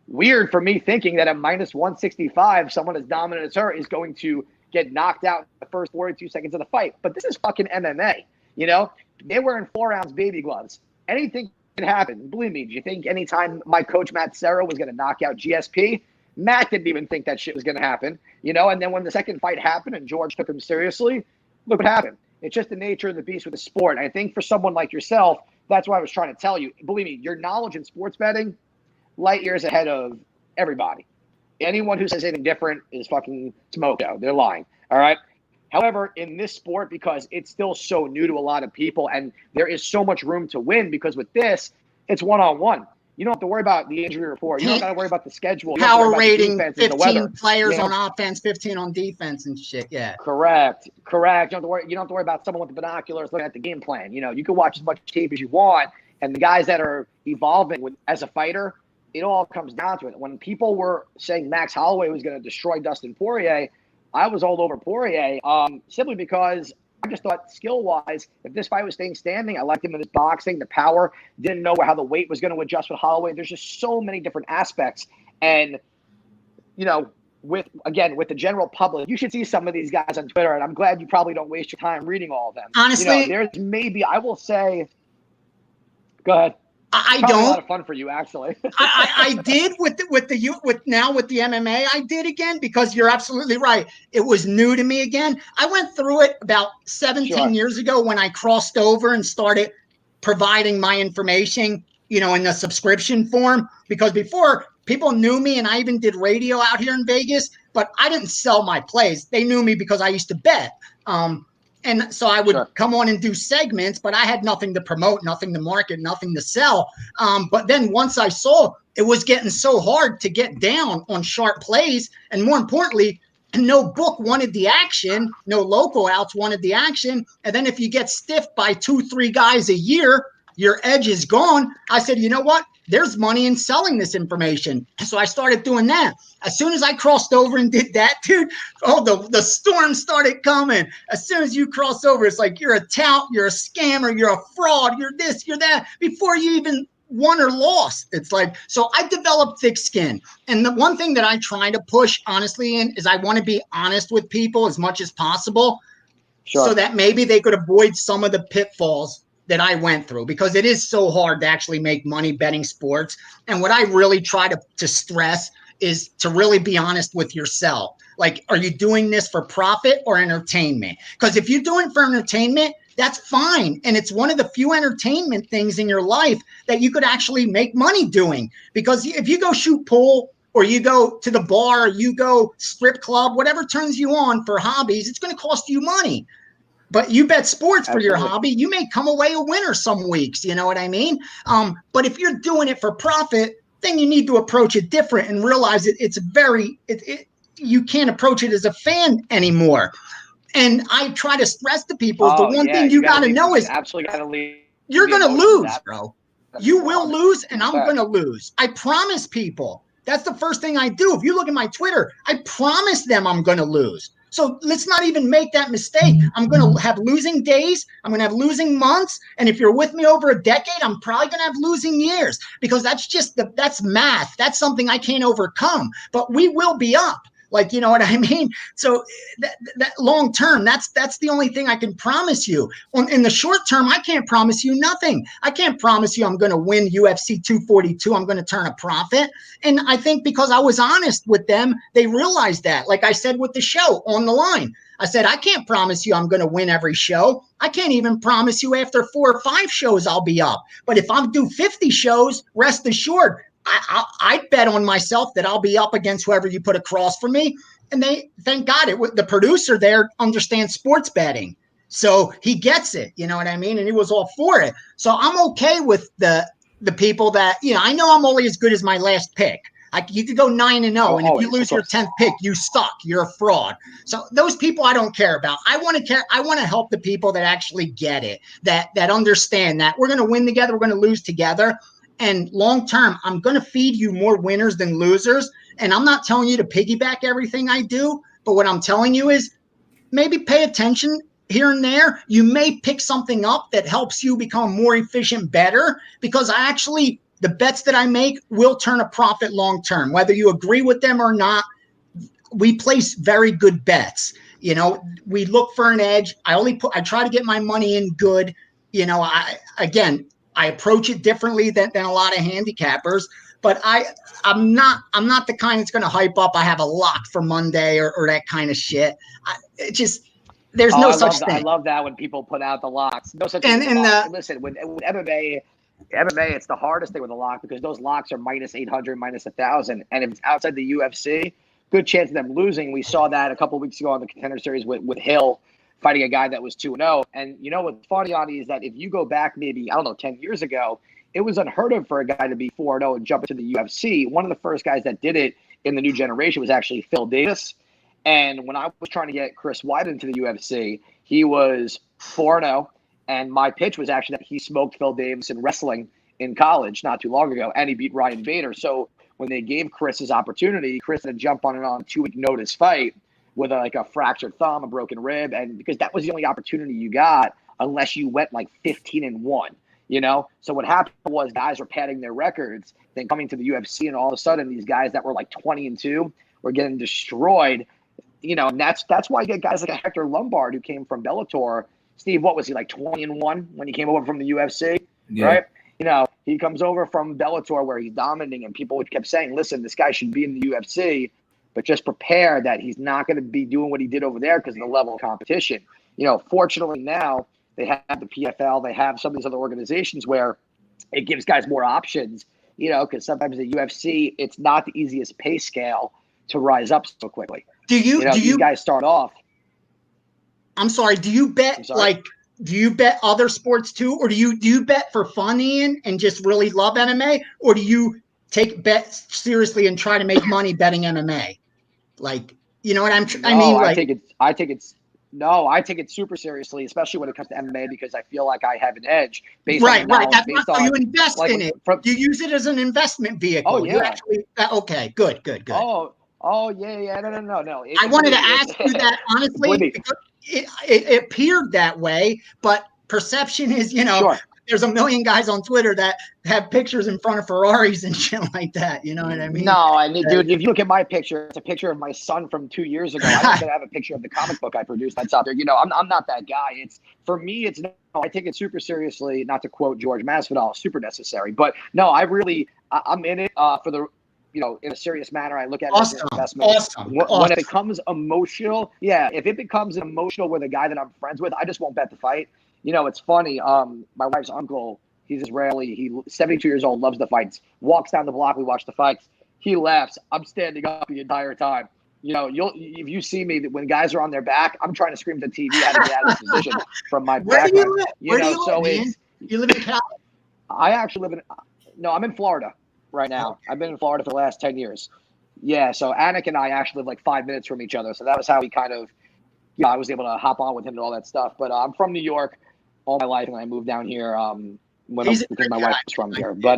weird for me thinking that at minus 165, someone as dominant as her is going to get knocked out in the first 42 seconds of the fight. But this is fucking MMA, They're wearing 4-ounce baby gloves. Anything can happen. Believe me, do you think anytime my coach Matt Serra was going to knock out GSP? Matt didn't even think that shit was going to happen, And then when the second fight happened and George took him seriously, look what happened. It's just the nature of the beast with the sport. And I think for someone like yourself, that's what I was trying to tell you. Believe me, your knowledge in sports betting, light years ahead of everybody. anyone who says anything different is fucking smoko. They're lying. All right. However, in this sport, because it's still so new to a lot of people and there is so much room to win, because with this, it's one-on-one. You don't have to worry about the injury report. You don't got to worry about the schedule. You Power rating, defense, 15 players on offense, 15 on defense and shit. Yeah. Correct. You don't have to worry about someone with the binoculars looking at the game plan. You can watch as much tape as you want. And the guys that are evolving as a fighter, it all comes down to it. When people were saying Max Holloway was going to destroy Dustin Poirier, I was all over Poirier simply because I just thought skill-wise, if this fight was staying standing, I liked him in his boxing, the power, didn't know how the weight was going to adjust with Holloway. There's just so many different aspects. And, with the general public, you should see some of these guys on Twitter, and I'm glad you probably don't waste your time reading all of them. Honestly, there's maybe, I will say, go ahead. I don't. A lot of fun for you, actually. I did with the MMA. I did again because you're absolutely right. It was new to me again. I went through it about 17 years ago when I crossed over and started providing my information, in the subscription form. Because before, people knew me, and I even did radio out here in Vegas, but I didn't sell my plays. They knew me because I used to bet. And so I would come on and do segments, but I had nothing to promote, nothing to market, nothing to sell. But then once I saw it was getting so hard to get down on sharp plays, and more importantly, no book wanted the action, no local outs wanted the action. And then if you get stiffed by 2-3 guys a year, your edge is gone. I said, you know what? There's money in selling this information. So I started doing that. As soon as I crossed over and did that, dude, the storm started coming. As soon as you cross over, it's like you're a tout, you're a scammer, you're a fraud, you're this, you're that, before you even won or lost. It's like, so I developed thick skin. And the one thing that I try to push honestly in is I want to be honest with people as much as possible so that maybe they could avoid some of the pitfalls that I went through, because it is so hard to actually make money betting sports. And what I really try to stress is to really be honest with yourself. Like, are you doing this for profit or entertainment? Because if you're doing it for entertainment, that's fine. And it's one of the few entertainment things in your life that you could actually make money doing. Because if you go shoot pool, or you go to the bar, or you go strip club, whatever turns you on for hobbies, it's going to cost you money. But you bet sports for your hobby, you may come away a winner some weeks. You know what I mean? But if you're doing it for profit, then you need to approach it different and realize you can't approach it as a fan anymore. And I try to stress to people, the one thing you got to know is absolutely got to leave. You're going to lose, bro. You will lose, and I'm going to lose. I promise people. That's the first thing I do. If you look at my Twitter, I promise them I'm going to lose. So let's not even make that mistake. I'm going to have losing days. I'm going to have losing months. And if you're with me over a decade, I'm probably going to have losing years, because that's math. That's something I can't overcome, but we will be up. Like, you know what I mean? So that long term, that's the only thing I can promise you. In the short term, I can't promise you nothing. I can't promise you I'm going to win UFC 242. I'm going to turn a profit. And I think because I was honest with them, they realized that. Like I said with the show on the line, I said, I can't promise you I'm going to win every show. I can't even promise you after 4 or 5 shows I'll be up. But if I do 50 shows, rest assured, I bet on myself that I'll be up against whoever you put across for me. And thank God, the producer there understands sports betting. So he gets it, you know what I mean? And he was all for it. So I'm okay with the people that, I know I'm only as good as my last pick. You could go 9-0, and if you lose your 10th pick, you suck. You're a fraud. So those people I don't care about. I want to help the people that actually get it, that understand that we're going to win together, we're going to lose together. And long term, I'm going to feed you more winners than losers. And I'm not telling you to piggyback everything I do, but what I'm telling you is maybe pay attention here and there. You may pick something up that helps you become more efficient, better, because the bets that I make will turn a profit long term. Whether you agree with them or not, we place very good bets. We look for an edge. I try to get my money in good. I approach it differently than a lot of handicappers, but I'm not the kind that's going to hype up. I have a lock for Monday or that kind of shit. There's no such thing. I love that when people put out the locks. No such thing. Listen, with MMA, MMA, it's the hardest thing with a lock because those locks are minus 800, minus 1,000. And if it's outside the UFC, good chance of them losing. We saw that a couple of weeks ago on the Contender Series with Hill fighting a guy that was 2-0. And you know what's funny, Gianni, is that if you go back maybe, 10 years ago, it was unheard of for a guy to be 4-0 and jump into the UFC. One of the first guys that did it in the new generation was actually Phil Davis. And when I was trying to get Chris White into the UFC, he was 4-0. And my pitch was actually that he smoked Phil Davis in wrestling in college not too long ago, and he beat Ryan Bader. So when they gave Chris his opportunity, Chris had to jump on 2-week notice fight with a fractured thumb, a broken rib, and because that was the only opportunity you got unless you went 15-1. So what happened was guys were padding their records, then coming to the UFC, and all of a sudden these guys that were 20-2 were getting destroyed. And that's why you get guys like a Hector Lombard who came from Bellator. Steve, what was he, 20-1 when he came over from the UFC? Yeah. Right? He comes over from Bellator where he's dominating, and people kept saying, listen, this guy should be in the UFC, but just prepare that he's not going to be doing what he did over there because of the level of competition. Fortunately now they have the PFL, they have some of these other organizations where it gives guys more options, because sometimes the UFC, it's not the easiest pay scale to rise up so quickly. Do you guys start off? I'm sorry. Do you bet do you bet other sports too, or do you bet for fun, Ian, and just really love MMA, or do you take bets seriously and try to make money betting MMA? You know what I mean? I take it super seriously, especially when it comes to MMA, because I feel like I have an edge based on right. So you invest in it. You use it as an investment vehicle. Oh yeah. Okay. Good. Oh yeah. No. I wanted to ask you that honestly. It appeared that way, but perception is, sure. There's a million guys on Twitter that have pictures in front of Ferraris and shit like that. You know what I mean? No, dude, if you look at my picture, it's a picture of my son from 2 years ago. I don't have a picture of the comic book I produced that's out there. I'm not that guy. For me, I take it super seriously, not to quote George Masvidal, super necessary. But no, I'm in it for the, in a serious manner. I look at it as an investment. Awesome. When it becomes emotional, if it becomes emotional with a guy that I'm friends with, I just won't bet the fight. It's funny. My wife's uncle, he's Israeli. He's 72 years old, loves the fights. Walks down the block, we watch the fights. He laughs. I'm standing up the entire time. If you see me, when guys are on their back, I'm trying to scream to the TV how to get out of this position from my background. Where do you live? You live in California? I actually live I'm in Florida right now. Okay. I've been in Florida for the last 10 years. Yeah, so Anik and I actually live 5 minutes from each other. So that was how we kind of, I was able to hop on with him and all that stuff. But I'm from New York all my life, and I moved down here because my wife was from here. But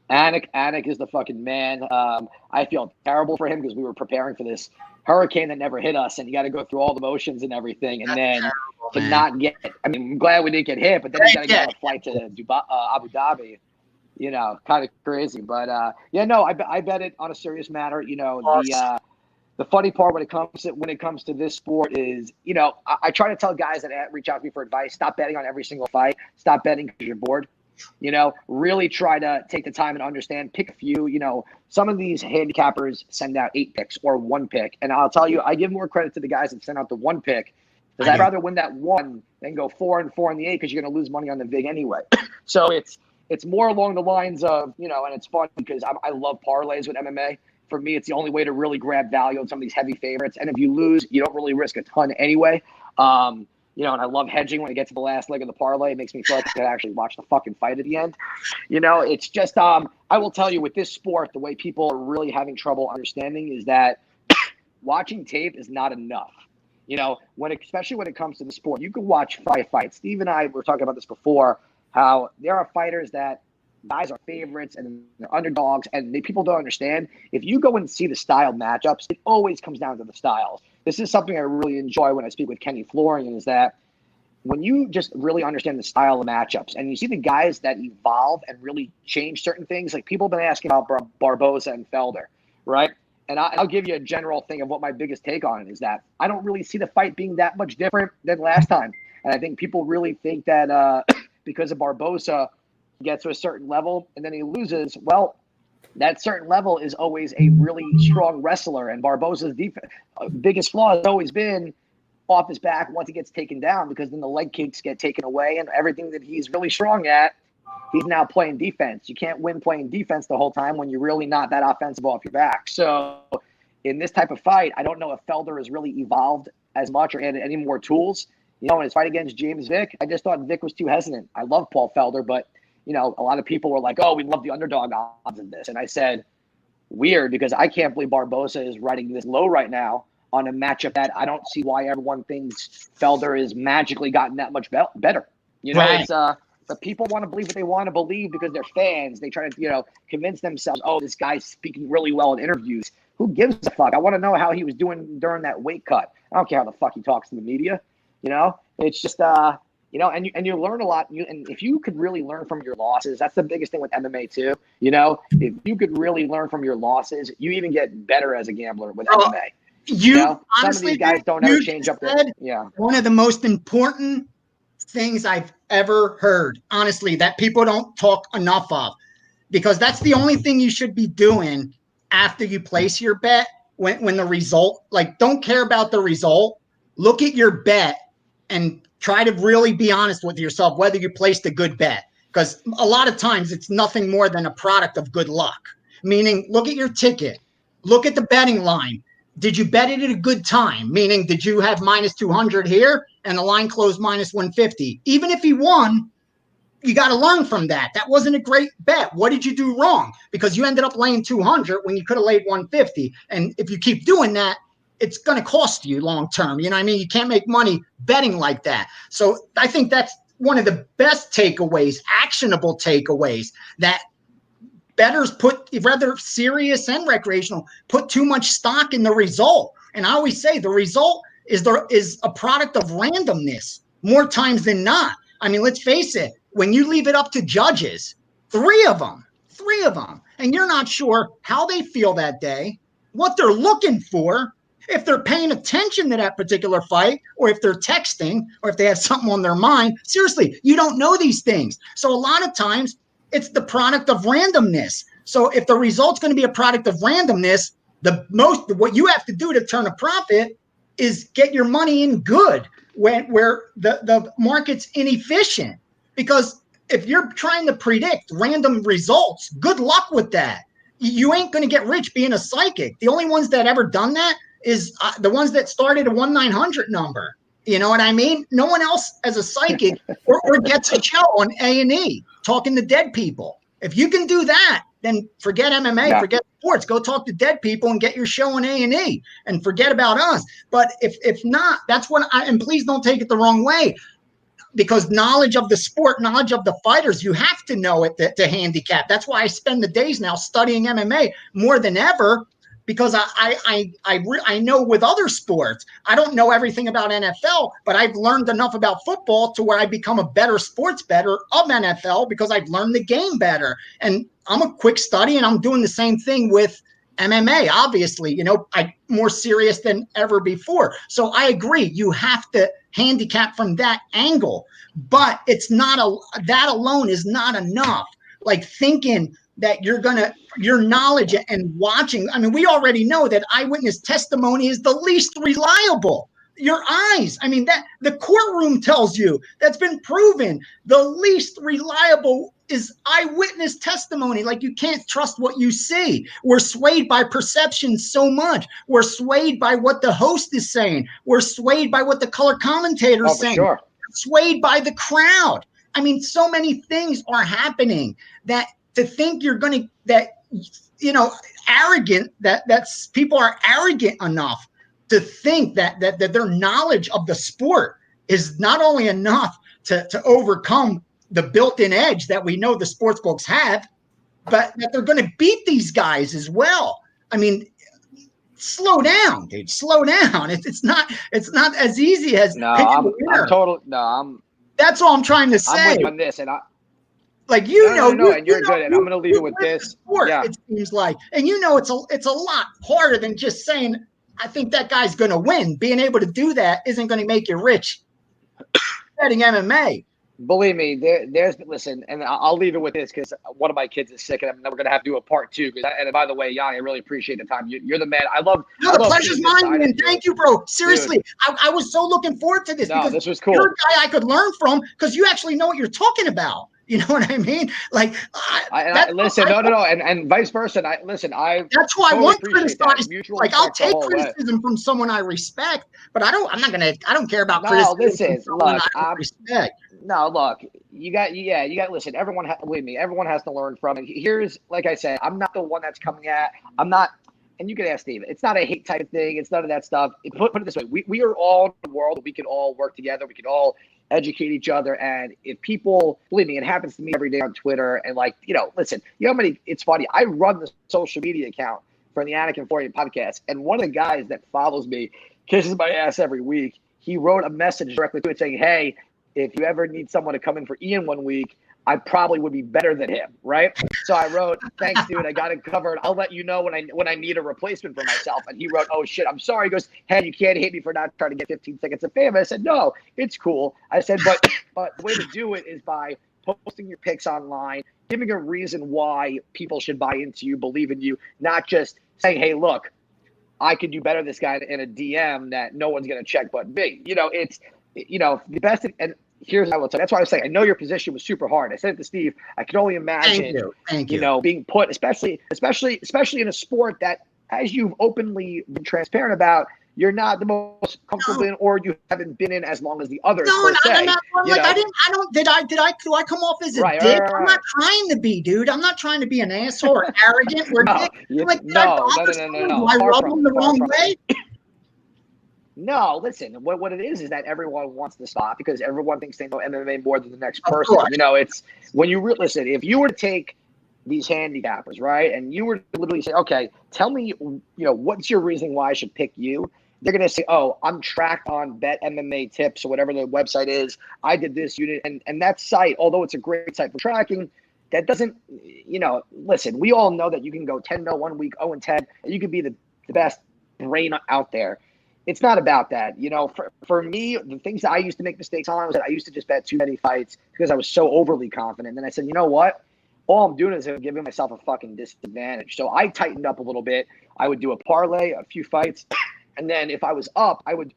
Anik is the fucking man. I feel terrible for him because we were preparing for this hurricane that never hit us, and you got to go through all the motions and everything, and then to not get. I mean, I'm glad we didn't get hit, but then you got to get on a flight to Abu Dhabi. Kind of crazy, but I bet it on a serious matter. The funny part when it comes to this sport is, I try to tell guys that reach out to me for advice, stop betting on every single fight, stop betting because you're bored. Really try to take the time and understand, pick a few. Some of these handicappers send out 8 picks or 1 pick, and I'll tell you, I give more credit to the guys that send out the 1 pick because I'd rather win that 1 than go 4 and 4 in the 8 because you're going to lose money on the vig anyway. So it's more along the lines of, and it's fun because I love parlays with MMA. For me, it's the only way to really grab value on some of these heavy favorites. And if you lose, you don't really risk a ton anyway. And I love hedging when I get to the last leg of the parlay. It makes me feel like I could actually watch the fucking fight at the end. It's just, I will tell you with this sport, the way people are really having trouble understanding is that watching tape is not enough. Especially when it comes to the sport, you can watch 5 fights. Steve and I were talking about this before, how there are fighters that guys are favorites and they're underdogs, and people don't understand. If you go and see the style matchups, it always comes down to the styles. This is something I really enjoy when I speak with Kenny Florian, is that when you just really understand the style of matchups and you see the guys that evolve and really change certain things, like people have been asking about Barboza and Felder, right? And I'll give you a general thing of what my biggest take on it is that I don't really see the fight being that much different than last time. And I think people really think that because of Barboza gets to a certain level and then he loses, well, that certain level is always a really strong wrestler. And Barboza's biggest flaw has always been off his back once he gets taken down, because then the leg kicks get taken away and everything that he's really strong at he's now playing defense. You can't win playing defense the whole time when you're really not that offensive off your back. So in this type of fight, I don't know if Felder has really evolved as much or added any more tools. In his fight against James Vick, I just thought Vick was too hesitant. I love Paul Felder, but, a lot of people were like, oh, we love the underdog odds of this. And I said, weird, because I can't believe Barbosa is riding this low right now on a matchup that I don't see why everyone thinks Felder has magically gotten that much better. Right. It's but people want to believe what they want to believe because they're fans. They try to, convince themselves, oh, this guy's speaking really well in interviews. Who gives a fuck? I want to know how he was doing during that weight cut. I don't care how the fuck he talks to the media. It's just, and you learn a lot. And if you could really learn from your losses, that's the biggest thing with MMA too. If you could really learn from your losses, you even get better as a gambler with MMA. Honestly, some of these guys don't ever change up their. Yeah. One of the most important things I've ever heard, honestly, that people don't talk enough of, because that's the only thing you should be doing after you place your bet. When the result, don't care about the result. Look at your bet and try to really be honest with yourself whether you placed a good bet, because a lot of times it's nothing more than a product of good luck. Meaning, look at your ticket, look at the betting line. Did you bet it at a good time? Meaning, did you have minus 200 here and the line closed minus 150? Even if you won, you got to learn from that. That wasn't a great bet. What did you do wrong? Because you ended up laying 200 when you could have laid 150. And if you keep doing that, it's going to cost you long term. You know what I mean? You can't make money betting like that. So I think that's one of the best takeaways, actionable takeaways, that bettors put, rather serious and recreational, put too much stock in the result. And I always say the result is a product of randomness more times than not. I mean, let's face it, when you leave it up to judges, three of them, and you're not sure how they feel that day, what they're looking for, if they're paying attention to that particular fight, or if they're texting, or if they have something on their mind. Seriously, you don't know these things. So a lot of times it's the product of randomness. So if the result's going to be a product of randomness, what you have to do to turn a profit is get your money in good where the market's inefficient. Because if you're trying to predict random results, good luck with that. You ain't going to get rich being a psychic. The only ones that ever done that is the ones that started a 1-900 number. You know what I mean? No one else as a psychic or gets a show on A&E talking to dead people. If you can do that, then forget MMA, forget sports. Go talk to dead people and get your show on A&E and forget about us. But if not, that's what and please don't take it the wrong way, because knowledge of the sport, knowledge of the fighters, you have to know it to handicap. That's why I spend the days now studying MMA more than ever, because I know with other sports, I don't know everything about NFL, but I've learned enough about football to where I become a better sports bettor of NFL because I've learned the game better. And I'm a quick study, and I'm doing the same thing with MMA, obviously, I'm more serious than ever before. So I agree. You have to handicap from that angle, but it's not that alone is not enough. Like thinking that your knowledge and watching. I mean, we already know that eyewitness testimony is the least reliable. Your eyes. I mean, that the courtroom tells you that's been proven. The least reliable is eyewitness testimony. Like, you can't trust what you see. We're swayed by perception so much. We're swayed by what the host is saying. We're swayed by what the color commentator is saying. Sure. We're swayed by the crowd. I mean, so many things are happening that to think you're going to, arrogant, that's people are arrogant enough to think that their knowledge of the sport is not only enough to overcome the built-in edge that we know the sports books have, but that they're going to beat these guys as well. I mean, slow down, dude. Slow down. It's not as easy as that's all I'm trying to say. I'm with you on this, and and you're good. And I'm going to leave it with this. Sport, it seems like, and it's a lot harder than just saying, I think that guy's going to win. Being able to do that isn't going to make you rich betting MMA. Believe me, listen, and I'll leave it with this because one of my kids is sick, and we're going to have to do a part 2. And by the way, Yanni, I really appreciate the time. You're the man. The pleasure's mine, man. Thank you, bro. Seriously, I was so looking forward to this because this was cool. You're a guy I could learn from because you actually know what you're talking about. You know what I mean? Like, listen, no, and vice versa. That's why totally I want criticize. Like, I'll take criticism from someone I respect, but I don't care about criticism from someone I don't respect. No, look, you got. Listen, believe me, everyone has to learn from it. Here's, like I said, I'm not the one that's coming at. I'm not. And you can ask Steve. It's not a hate type of thing. It's none of that stuff. Put it this way: we are all in the world. We can all work together. We can all educate each other. And if people, believe me, it happens to me every day on Twitter. And listen, how many? It's funny. I run the social media account for the Anakin Florian podcast, and one of the guys that follows me kisses my ass every week. He wrote a message directly to it saying, "Hey, if you ever need someone to come in for Ian one week, I probably would be better than him," right? So I wrote, "Thanks, dude. I got it covered. I'll let you know when I need a replacement for myself." And he wrote, "Oh shit, I'm sorry." He goes, "Hey, you can't hate me for not trying to get 15 seconds of fame." I said, "No, it's cool." I said, but the way to do it is by posting your picks online, giving a reason why people should buy into you, believe in you, not just saying, "Hey, look, I could do better than this guy in a DM that no one's gonna check but me." It's the best. And here's what I will tell you. That's why I was saying, I know your position was super hard. I said it to Steve. I can only imagine, Thank you. Being put, especially in a sport that, as you've openly been transparent about, you're not the most comfortable in, or you haven't been in as long as the others. Do I come off as a dick? Right. I'm not trying to be, dude. I'm not trying to be an asshole or arrogant or dick. No. Do I rub them the wrong way? No, listen, what it is that everyone wants to stop because everyone thinks they know MMA more than the next person. It's when you listen, if you were to take these handicappers, right, and you were to literally say, "Okay, tell me, what's your reason why I should pick you?" They're going to say, "Oh, I'm tracked on Bet MMA Tips or whatever the website is. I did this unit." And that site, although it's a great site for tracking, that doesn't, listen, we all know that you can go 10-0 1 week, 0-10, and you could be the best brain out there. It's not about that. For me, the things that I used to make mistakes on was that I used to just bet too many fights because I was so overly confident. Then I said, you know what? All I'm doing is giving myself a fucking disadvantage. So I tightened up a little bit. I would do a parlay, a few fights. And then if I was up, I'm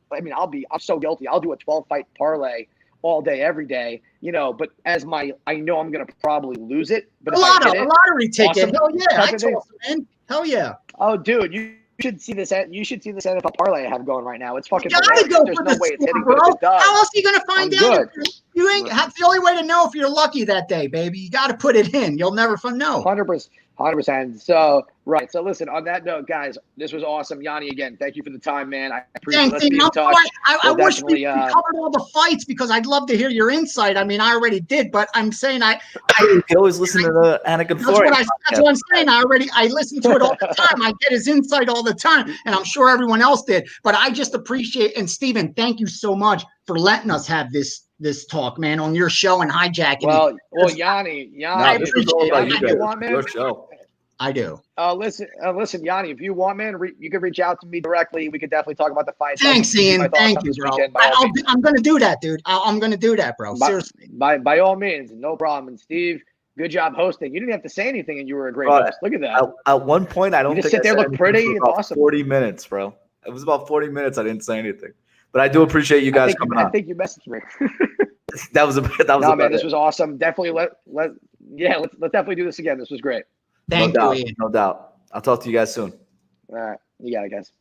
so guilty. I'll do a 12-fight parlay all day, every day, but I know I'm going to probably lose it. But a lottery ticket. Hell yeah. I told you, man. Hell yeah. Oh, dude, you should see this. You should see this NFL parlay I have going right now. It's fucking. You gotta go There's no way it's hitting, bro. How else are you gonna find out? You ain't. That's the only way to know if you're lucky that day, baby. You got to put it in. You'll never know. 100%. So right. So listen. On that note, guys, this was awesome. Yanni, again, thank you for the time, man. I appreciate it. Let's be in touch. I wish we covered all the fights because I'd love to hear your insight. I mean, I already did, but I'm saying you always listen to the Anakin Florian. That's what I'm saying. I listen to it all the time. I get his insight all the time, and I'm sure everyone else did. But I just appreciate, and Steven, thank you so much for letting us have this talk, man, on your show and hijacking it. Well, Yanni, I appreciate it. Your show. I do. Listen, Yanni, if you want, man, you can reach out to me directly. We could definitely talk about the fight. Thanks, Ian. Thank you, bro. I'm going to do that, dude. I'm going to do that, bro. Seriously. By all means, no problem. And Steve, good job hosting. You didn't have to say anything, and you were a great host. Look at that. At one point, I don't you just think sit there, look pretty. It's awesome. 40 minutes, bro. It was about 40 minutes. I didn't say anything, but I do appreciate you guys coming on. I think you messaged me. That was man. This was awesome. Definitely let's definitely do this again. This was great. Thank you, Ian. No doubt. I'll talk to you guys soon. All right. You got it, guys.